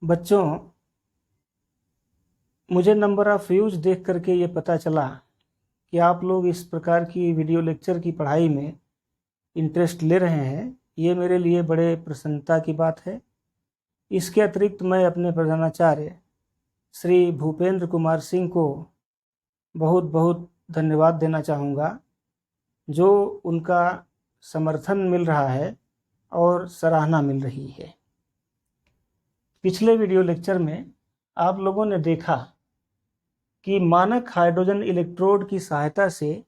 बच्चों, मुझे number of views देख करके ये पता चला कि आप लोग इस प्रकार की वीडियो लेक्चर की पढ़ाई में इंटरेस्ट ले रहे हैं। ये मेरे लिए बड़े प्रसन्नता की बात है। इसके अतिरिक्त मैं अपने प्रधानाचार्य श्री भूपेंद्र कुमार सिंह को बहुत बहुत धन्यवाद देना चाहूँगा, जो उनका समर्थन मिल रहा है और सराहना मिल रही है। पिछले वीडियो लेक्चर में आप लोगों ने देखा कि मानक हाइड्रोजन इलेक्ट्रोड की सहायता से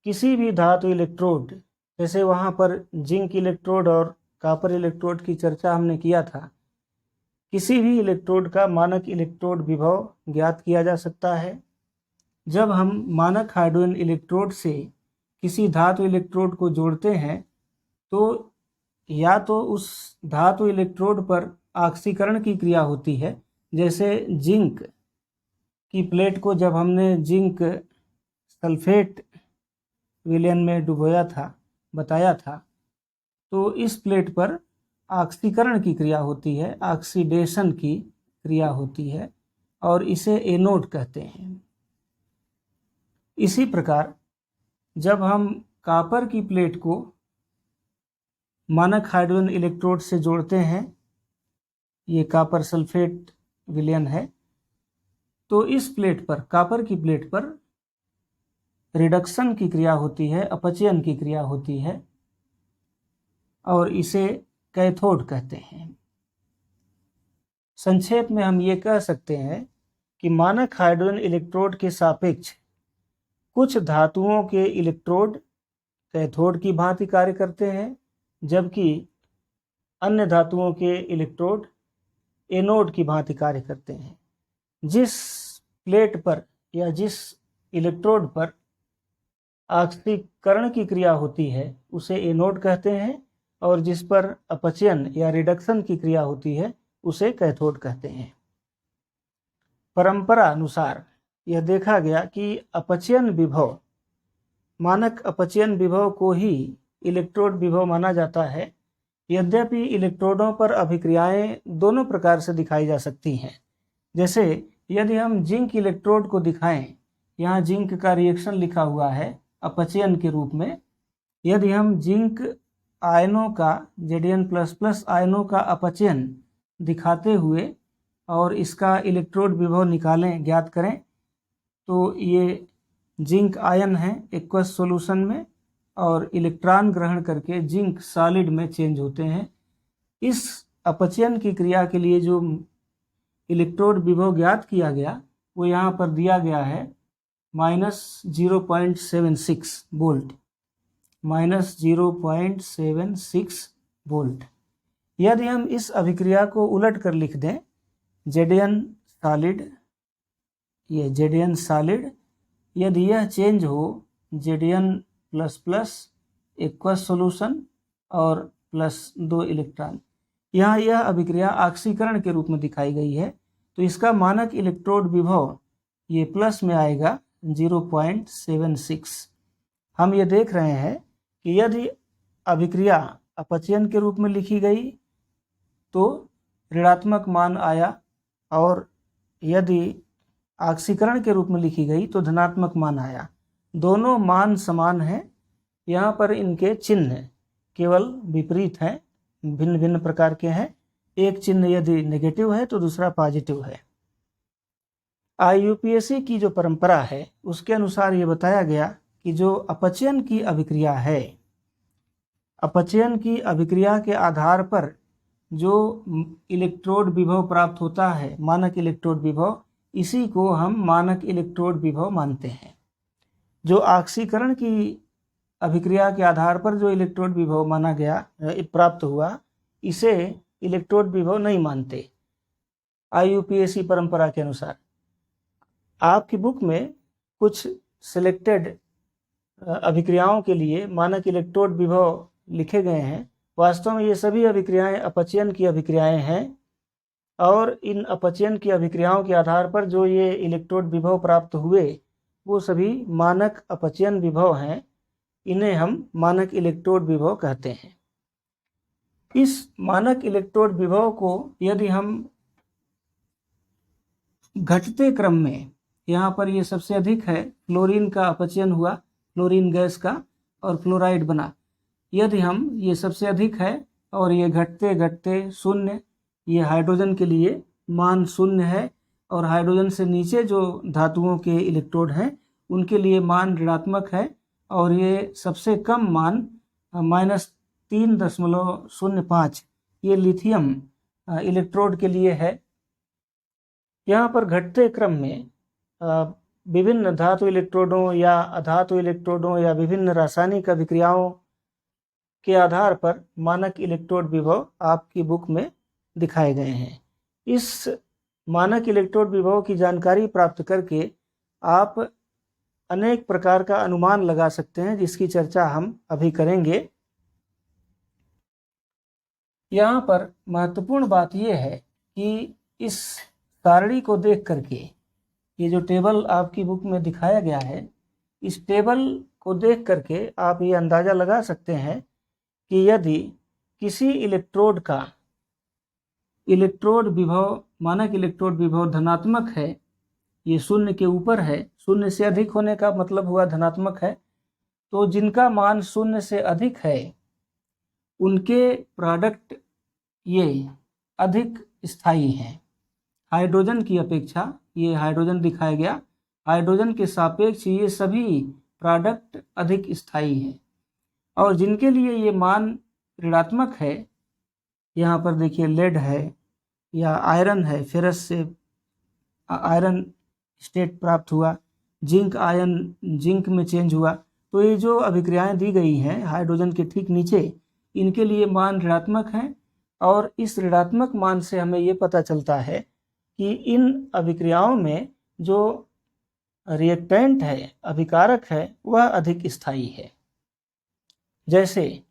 किसी भी धातु इलेक्ट्रोड, जैसे वहाँ पर जिंक इलेक्ट्रोड और कॉपर इलेक्ट्रोड की चर्चा हमने किया था, किसी भी इलेक्ट्रोड का मानक इलेक्ट्रोड विभव ज्ञात किया जा सकता है। जब हम मानक हाइड्रोजन इलेक्ट्रोड से किसी धातु इलेक्ट्रोड को जोड़ते हैं तो या तो उस धातु इलेक्ट्रोड पर ऑक्सीकरण की क्रिया होती है, जैसे जिंक की प्लेट को जब हमने जिंक सल्फेट विलयन में डुबोया था, बताया था, तो इस प्लेट पर ऑक्सीकरण की क्रिया होती है, ऑक्सीडेशन की क्रिया होती है और इसे एनोड कहते हैं। इसी प्रकार जब हम कॉपर की प्लेट को मानक हाइड्रोजन इलेक्ट्रोड से जोड़ते हैं, ये कॉपर सल्फेट विलयन है, तो इस प्लेट पर, कॉपर की प्लेट पर रिडक्शन की क्रिया होती है, अपचयन की क्रिया होती है और इसे कैथोड कहते हैं। संक्षेप में हम ये कह सकते हैं कि मानक हाइड्रोजन इलेक्ट्रोड के सापेक्ष कुछ धातुओं के इलेक्ट्रोड कैथोड की भांति कार्य करते हैं, जबकि अन्य धातुओं के इलेक्ट्रोड एनोड की भांति कार्य करते हैं। जिस प्लेट पर या जिस इलेक्ट्रोड पर ऑक्सीकरण की क्रिया होती है उसे एनोड कहते हैं और जिस पर अपचयन या रिडक्शन की क्रिया होती है उसे कैथोड कहते हैं। परंपरा अनुसार यह देखा गया कि अपचयन विभव, मानक अपचयन विभव को ही इलेक्ट्रोड विभव माना जाता है। यद्यपि इलेक्ट्रोडों पर अभिक्रियाएं दोनों प्रकार से दिखाई जा सकती हैं। जैसे यदि हम जिंक इलेक्ट्रोड को दिखाएं, यहाँ जिंक का रिएक्शन लिखा हुआ है अपचयन के रूप में। यदि हम जिंक आयनों का, Zn++ आयनों का अपचयन दिखाते हुए और इसका इलेक्ट्रोड विभव निकालें, ज्ञात करें, तो ये जिंक आयन है एक्वस सॉल्यूशन में और इलेक्ट्रॉन ग्रहण करके जिंक सॉलिड में चेंज होते हैं। इस अपचयन की क्रिया के लिए जो इलेक्ट्रोड विभव ज्ञात किया गया वो यहाँ पर दिया गया है -0.76 वोल्ट, -0.76 वोल्ट। यदि हम इस अभिक्रिया को उलट कर लिख दें, Zn सॉलिड, ये Zn सॉलिड, यदि यह चेंज हो Zn++ एक्वस सॉल्यूशन और +2 इलेक्ट्रॉन, यहाँ यह अभिक्रिया ऑक्सीकरण के रूप में दिखाई गई है, तो इसका मानक इलेक्ट्रोड विभव ये प्लस में आएगा 0.76। हम ये देख रहे हैं कि यदि अभिक्रिया अपचयन के रूप में लिखी गई तो ऋणात्मक मान आया और यदि ऑक्सीकरण के रूप में लिखी गई तो धनात्मक मान आया। दोनों मान समान हैं, यहाँ पर इनके चिन्ह केवल विपरीत हैं, भिन्न भिन्न प्रकार के हैं। एक चिन्ह यदि नेगेटिव है तो दूसरा पॉजिटिव है। IUPAC की जो परंपरा है उसके अनुसार ये बताया गया कि जो अपचयन की अभिक्रिया है, अपचयन की अभिक्रिया के आधार पर जो इलेक्ट्रोड विभव प्राप्त होता है, मानक इलेक्ट्रोड विभव, इसी को हम मानक इलेक्ट्रोड विभव मानते हैं। जो ऑक्सीकरण की अभिक्रिया के आधार पर जो इलेक्ट्रोड विभव माना गया, प्राप्त हुआ, इसे इलेक्ट्रोड विभव नहीं मानते IUPAC परंपरा के अनुसार। आपकी बुक में कुछ सिलेक्टेड अभिक्रियाओं के लिए मानक इलेक्ट्रोड विभव लिखे गए हैं। वास्तव में ये सभी अभिक्रियाएं अपचयन की अभिक्रियाएं हैं और इन अपचयन की अभिक्रियाओं के आधार पर जो ये इलेक्ट्रोड विभव प्राप्त हुए वो सभी मानक अपचयन विभव हैं। इन्हें हम मानक इलेक्ट्रोड विभव कहते हैं। इस मानक इलेक्ट्रोड विभव को यदि हम घटते क्रम में यहाँ पर ये सबसे अधिक है, फ्लोरीन का अपचयन हुआ, फ्लोरीन गैस का, और फ्लोराइड बना। यदि हम ये सबसे अधिक है और ये घटते घटते शून्य, ये हाइड्रोजन के लिए मान शून्य है, और हाइड्रोजन से नीचे जो धातुओं के इलेक्ट्रोड हैं उनके लिए मान ऋणात्मक है, और ये सबसे कम मान -3.05 ये लिथियम इलेक्ट्रोड के लिए है। यहाँ पर घटते क्रम में विभिन्न धातु इलेक्ट्रोडों या अधातु इलेक्ट्रोडों या विभिन्न रासायनिक अभिक्रियाओं के आधार पर मानक इलेक्ट्रोड विभव आपकी बुक में दिखाए गए हैं। इस मानक इलेक्ट्रोड विभव की जानकारी प्राप्त करके आप अनेक प्रकार का अनुमान लगा सकते हैं, जिसकी चर्चा हम अभी करेंगे। यहाँ पर महत्वपूर्ण बात यह है कि इस सारणी को देख करके, ये जो टेबल आपकी बुक में दिखाया गया है, इस टेबल को देख करके आप ये अंदाज़ा लगा सकते हैं कि यदि किसी इलेक्ट्रोड का इलेक्ट्रोड विभव, मानक इलेक्ट्रोड विभव धनात्मक है, ये शून्य के ऊपर है, शून्य से अधिक होने का मतलब हुआ धनात्मक है, तो जिनका मान शून्य से अधिक है उनके प्रोडक्ट ये अधिक स्थायी हैं हाइड्रोजन की अपेक्षा। ये हाइड्रोजन दिखाया गया, हाइड्रोजन के सापेक्ष ये सभी प्रोडक्ट अधिक स्थायी हैं। और जिनके लिए ये मान ऋणात्मक है, यहाँ पर देखिए लेड है या आयरन है, फेरस से आयरन स्टेट प्राप्त हुआ, जिंक आयन जिंक में चेंज हुआ, तो ये जो अभिक्रियाएं दी गई हैं हाइड्रोजन के ठीक नीचे, इनके लिए मान ऋणात्मक हैं। और इस ऋणात्मक मान से हमें ये पता चलता है कि इन अभिक्रियाओं में जो रिएक्टेंट है, अभिकारक है, वह अधिक स्थायी है। जैसे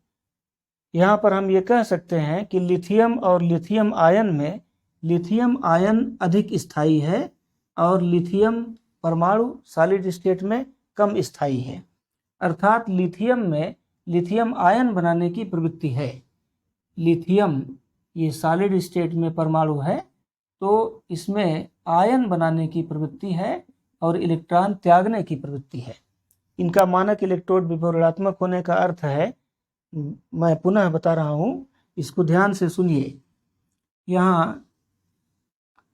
यहाँ पर हम ये कह सकते हैं कि लिथियम और लिथियम आयन में लिथियम आयन अधिक स्थायी है और लिथियम परमाणु सॉलिड स्टेट में कम स्थायी है। अर्थात लिथियम में लिथियम आयन बनाने की प्रवृत्ति है। लिथियम ये सॉलिड स्टेट में परमाणु है, तो इसमें आयन बनाने की प्रवृत्ति है और इलेक्ट्रॉन त्यागने की प्रवृत्ति है। इनका मानक इलेक्ट्रोड विभव ऋणात्मक होने का अर्थ है, मैं पुनः बता रहा हूँ, इसको ध्यान से सुनिए। यहाँ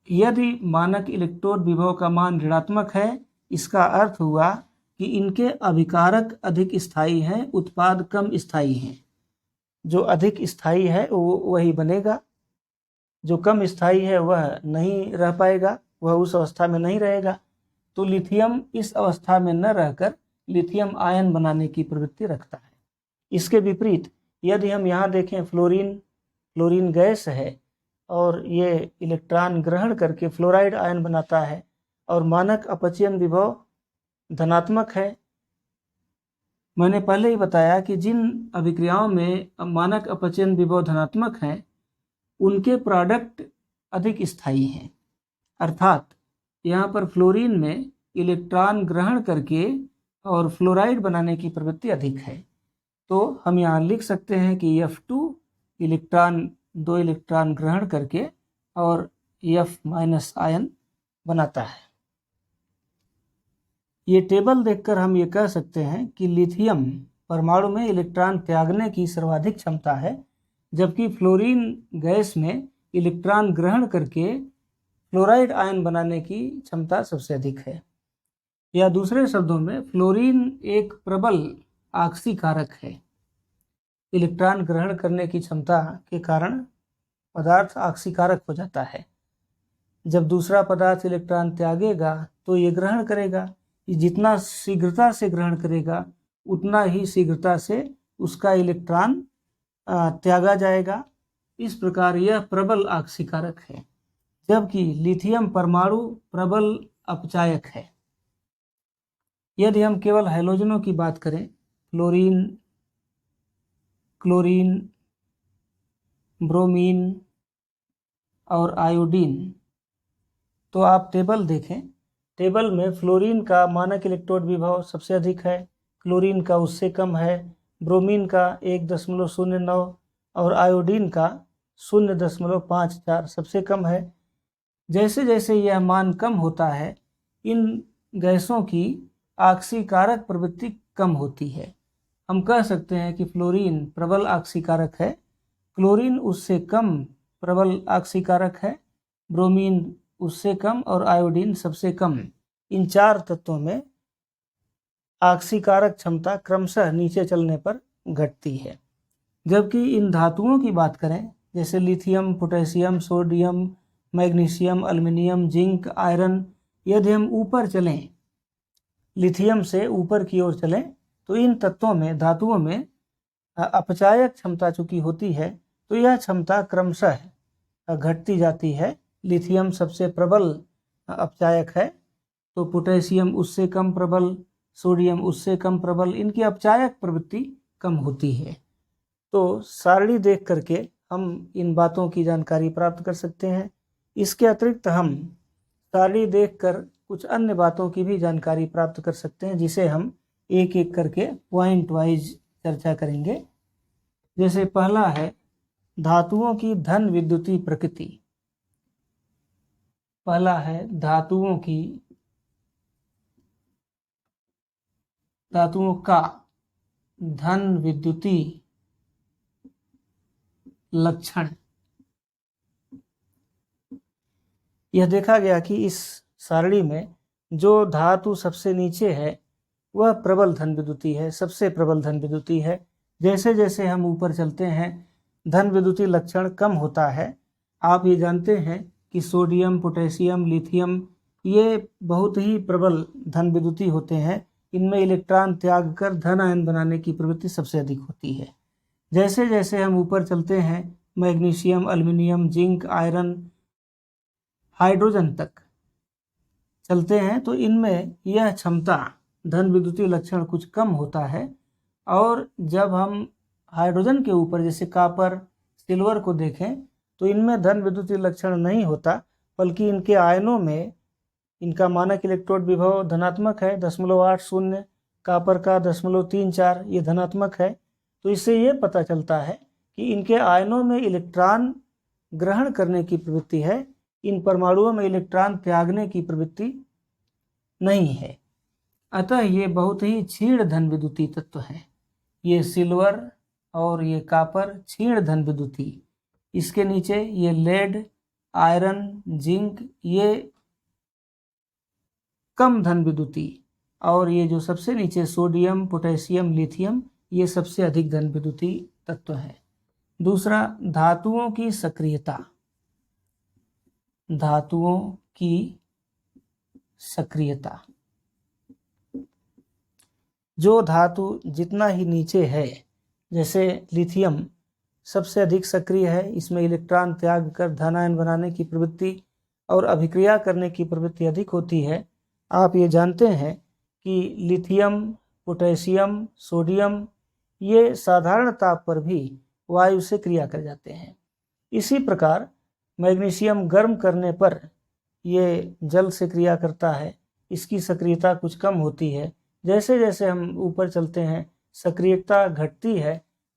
यदि मानक इलेक्ट्रोड विभव का मान ऋणात्मक है, इसका अर्थ हुआ कि इनके अभिकारक अधिक स्थायी हैं, उत्पाद कम स्थायी हैं। जो अधिक स्थायी है वो वही बनेगा, जो कम स्थायी है वह नहीं रह पाएगा, वह उस अवस्था में नहीं रहेगा। तो लिथियम इस अवस्था में न रहकर लिथियम आयन बनाने की प्रवृत्ति रखता है। इसके विपरीत यदि हम यहाँ देखें, फ्लोरीन गैस है और ये इलेक्ट्रॉन ग्रहण करके फ्लोराइड आयन बनाता है और मानक अपचयन विभव धनात्मक है। मैंने पहले ही बताया कि जिन अभिक्रियाओं में मानक अपचयन विभव धनात्मक हैं उनके प्रोडक्ट अधिक स्थायी हैं। अर्थात यहाँ पर फ्लोरीन में इलेक्ट्रॉन ग्रहण करके और फ्लोराइड बनाने की प्रवृत्ति अधिक है। तो हम यहाँ लिख सकते हैं कि F2 इलेक्ट्रॉन 2 इलेक्ट्रॉन ग्रहण करके और F- आयन बनाता है। ये टेबल देखकर हम ये कह सकते हैं कि लिथियम परमाणु में इलेक्ट्रॉन त्यागने की सर्वाधिक क्षमता है, जबकि फ्लोरीन गैस में इलेक्ट्रॉन ग्रहण करके फ्लोराइड आयन बनाने की क्षमता सबसे अधिक है। या दूसरे शब्दों में, फ्लोरीन एक प्रबल आक्सीकारक है। इलेक्ट्रॉन ग्रहण करने की क्षमता के कारण पदार्थ आक्सीकारक हो जाता है। जब दूसरा पदार्थ इलेक्ट्रॉन त्यागेगा तो ये ग्रहण करेगा। जितना शीघ्रता से ग्रहण करेगा उतना ही शीघ्रता से उसका इलेक्ट्रॉन त्यागा जाएगा। इस प्रकार यह प्रबल आक्सीकारक है, जबकि लिथियम परमाणु प्रबल अपचायक है। यदि हम केवल हैलोजनों की बात करें, फ्लोरीन, क्लोरीन, ब्रोमीन और आयोडीन, तो आप टेबल देखें। टेबल में फ्लोरीन का मानक इलेक्ट्रोड विभव सबसे अधिक है, क्लोरीन का उससे कम है, ब्रोमीन का 1.09 और आयोडीन का 0.54 सबसे कम है। जैसे जैसे यह मान कम होता है, इन गैसों की आक्सीकारक प्रवृत्ति कम होती है। हम कह सकते हैं कि फ्लोरीन प्रबल आक्सीकारक है, क्लोरीन उससे कम प्रबल आक्सीकारक है, ब्रोमीन उससे कम और आयोडीन सबसे कम। इन चार तत्वों में आक्सीकारक क्षमता क्रमशः नीचे चलने पर घटती है। जबकि इन धातुओं की बात करें, जैसे lithium, potassium, sodium, magnesium, aluminium, zinc, iron, यदि हम ऊपर चलें, लिथियम से ऊपर की ओर चलें, तो इन तत्वों में, धातुओं में अपचायक क्षमता चूंकि होती है, तो यह क्षमता क्रमशः घटती जाती है। लिथियम सबसे प्रबल अपचायक है, तो पोटेशियम उससे कम प्रबल, सोडियम उससे कम प्रबल, इनकी अपचायक प्रवृत्ति कम होती है। तो सारणी देख करके हम इन बातों की जानकारी प्राप्त कर सकते हैं। इसके अतिरिक्त हम सारणी देखकर कुछ अन्य बातों की भी जानकारी प्राप्त कर सकते हैं, जिसे हम एक एक करके पॉइंट वाइज चर्चा करेंगे। जैसे पहला है धातुओं की धन विद्युतीय प्रकृति। पहला है धातुओं का धन विद्युतीय लक्षण। यह देखा गया कि इस सारणी में जो धातु सबसे नीचे है वह प्रबल धन विद्युतीय है, सबसे प्रबल धन विद्युतीय है। जैसे जैसे हम ऊपर चलते हैं धन विद्युतीय लक्षण कम होता है। आप ये जानते हैं कि सोडियम, पोटेशियम, लिथियम ये बहुत ही प्रबल धन विद्युतीय होते हैं। इनमें इलेक्ट्रॉन त्याग कर धन आयन बनाने की प्रवृत्ति सबसे अधिक होती है। जैसे जैसे हम ऊपर चलते हैं magnesium, aluminium, zinc, iron, hydrogen तक चलते हैं, तो इनमें यह क्षमता धन विद्युतीय लक्षण कुछ कम होता है। और जब हम हाइड्रोजन के ऊपर जैसे कॉपर, सिल्वर को देखें, तो इनमें धन विद्युतीय लक्षण नहीं होता, बल्कि इनके आयनों में इनका मानक इलेक्ट्रोड विभव धनात्मक है 0.80, कॉपर का 0.34, ये धनात्मक है। तो इससे ये पता चलता है कि इनके आयनों में इलेक्ट्रॉन ग्रहण करने की प्रवृत्ति है, इन परमाणुओं में इलेक्ट्रॉन त्यागने की प्रवृत्ति नहीं है। अतः ये बहुत ही क्षीण धन विद्युतीय तत्व है। ये सिल्वर और ये कॉपर क्षीण धन विद्युतीय। इसके नीचे ये लेड, आयरन, जिंक ये कम धन विद्युतीय, और ये जो सबसे नीचे सोडियम, पोटेशियम, लिथियम ये सबसे अधिक धन विद्युतीय तत्व है। दूसरा, धातुओं की सक्रियता। धातुओं की सक्रियता, जो धातु जितना ही नीचे है, जैसे लिथियम सबसे अधिक सक्रिय है, इसमें इलेक्ट्रॉन त्याग कर धन आयन बनाने की प्रवृत्ति और अभिक्रिया करने की प्रवृत्ति अधिक होती है। आप ये जानते हैं कि लिथियम, पोटेशियम, सोडियम ये साधारण ताप पर भी वायु से क्रिया कर जाते हैं। इसी प्रकार मैग्नीशियम गर्म करने पर ये जल से क्रिया करता है, इसकी सक्रियता कुछ कम होती है। जैसे जैसे हम ऊपर चलते हैं सक्रियता घटती है।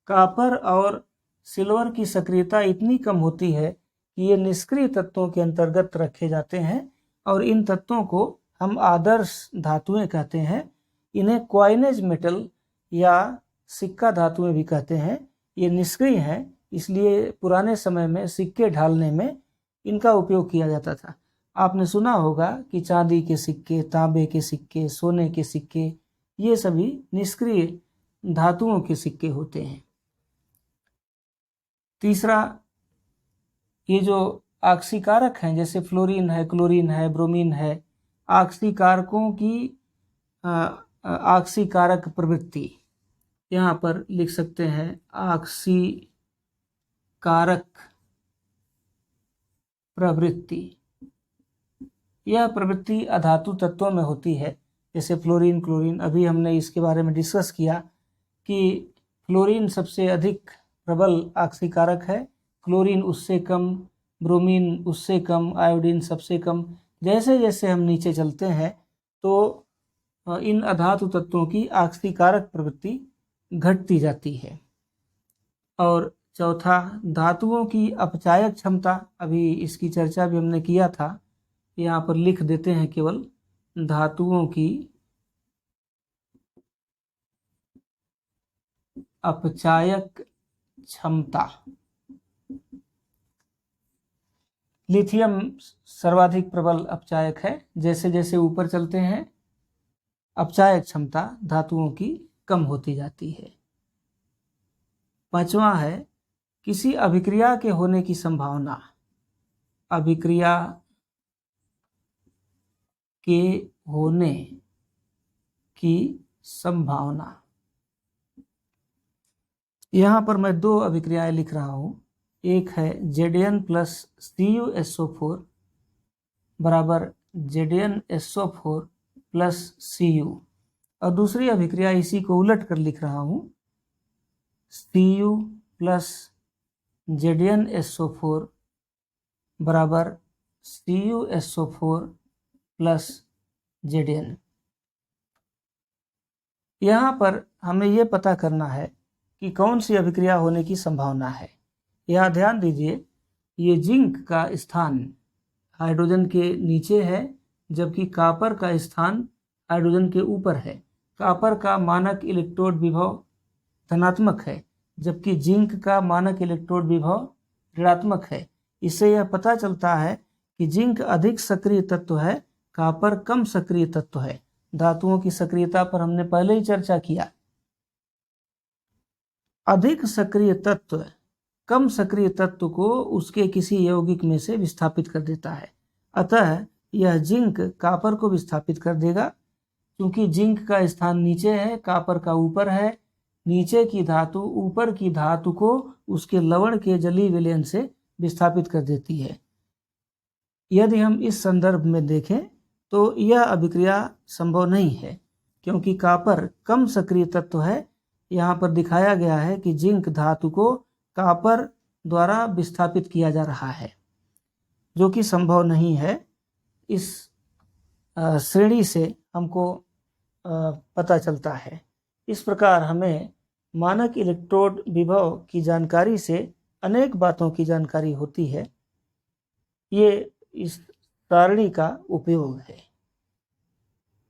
कॉपर और सिल्वर की सक्रियता इतनी कम होती है कि ये निष्क्रिय तत्वों के अंतर्गत रखे जाते हैं, और इन तत्वों को हम आदर्श धातुएं कहते हैं। इन्हें क्वाइनेज मेटल या सिक्का धातुएं भी कहते हैं। ये निष्क्रिय हैं, इसलिए पुराने समय में सिक्के ढालने में इनका उपयोग किया जाता था। आपने सुना होगा कि चांदी के सिक्के, तांबे के सिक्के, सोने के सिक्के ये सभी निष्क्रिय धातुओं के सिक्के होते हैं। तीसरा, ये जो आक्सीकारक हैं जैसे फ्लोरीन है, क्लोरीन है, ब्रोमीन है, आक्सीकारकों की आक्सीकारक प्रवृत्ति यहाँ पर लिख सकते हैं आक्सीकारक प्रवृत्ति। यह प्रवृत्ति अधातु तत्वों में होती है, जैसे फ्लोरीन, क्लोरीन। अभी हमने इसके बारे में डिस्कस किया कि फ्लोरीन सबसे अधिक प्रबल आक्सीकारक है, क्लोरीन उससे कम, ब्रोमीन उससे कम, आयोडीन सबसे कम। जैसे जैसे हम नीचे चलते हैं तो इन अधातु तत्वों की आक्सीकारक प्रवृत्ति घटती जाती है। और चौथा, धातुओं की अपचायक क्षमता, अभी इसकी चर्चा भी हमने किया था, यहाँ पर लिख देते हैं केवल धातुओं की अपचायक क्षमता। लिथियम सर्वाधिक प्रबल अपचायक है, जैसे जैसे ऊपर चलते हैं अपचायक क्षमता धातुओं की कम होती जाती है। पांचवा है किसी अभिक्रिया के होने की संभावना, अभिक्रिया के होने की संभावना। यहाँ पर मैं दो अभिक्रियाएं लिख रहा हूं, एक है Zn प्लस CuSO4 बराबर ZnSO4 प्लस Cu, और दूसरी अभिक्रिया इसी को उलट कर लिख रहा हूं, Cu प्लस ZnSO4 बराबर CuSO4 प्लस Zn। यहाँ पर हमें ये पता करना है कि कौन सी अभिक्रिया होने की संभावना है। यहाँ ध्यान दीजिए, ये जिंक का स्थान हाइड्रोजन के नीचे है, जबकि कॉपर का स्थान हाइड्रोजन के ऊपर है। कॉपर का मानक इलेक्ट्रोड विभव धनात्मक है, जबकि जिंक का मानक इलेक्ट्रोड विभव ऋणात्मक है। इससे यह पता चलता है कि जिंक अधिक सक्रिय तत्व है, कॉपर कम सक्रिय तत्व है। धातुओं की सक्रियता पर हमने पहले ही चर्चा किया। अधिक सक्रिय तत्व कम सक्रिय तत्व को उसके किसी यौगिक में से विस्थापित कर देता है, अतः यह जिंक कॉपर को विस्थापित कर देगा। क्योंकि जिंक का स्थान नीचे है, कॉपर का ऊपर है, नीचे की धातु ऊपर की धातु को उसके लवण के जलीय विलयन से विस्थापित कर देती है। यदि हम इस संदर्भ में देखें तो यह अभिक्रिया संभव नहीं है, क्योंकि कॉपर कम सक्रिय तत्व है। यहाँ पर दिखाया गया है कि जिंक धातु को कॉपर द्वारा विस्थापित किया जा रहा है, जो कि संभव नहीं है। इस श्रेणी से हमको पता चलता है। इस प्रकार हमें मानक इलेक्ट्रोड विभव की जानकारी से अनेक बातों की जानकारी होती है। ये इस सारणी का उपयोग है।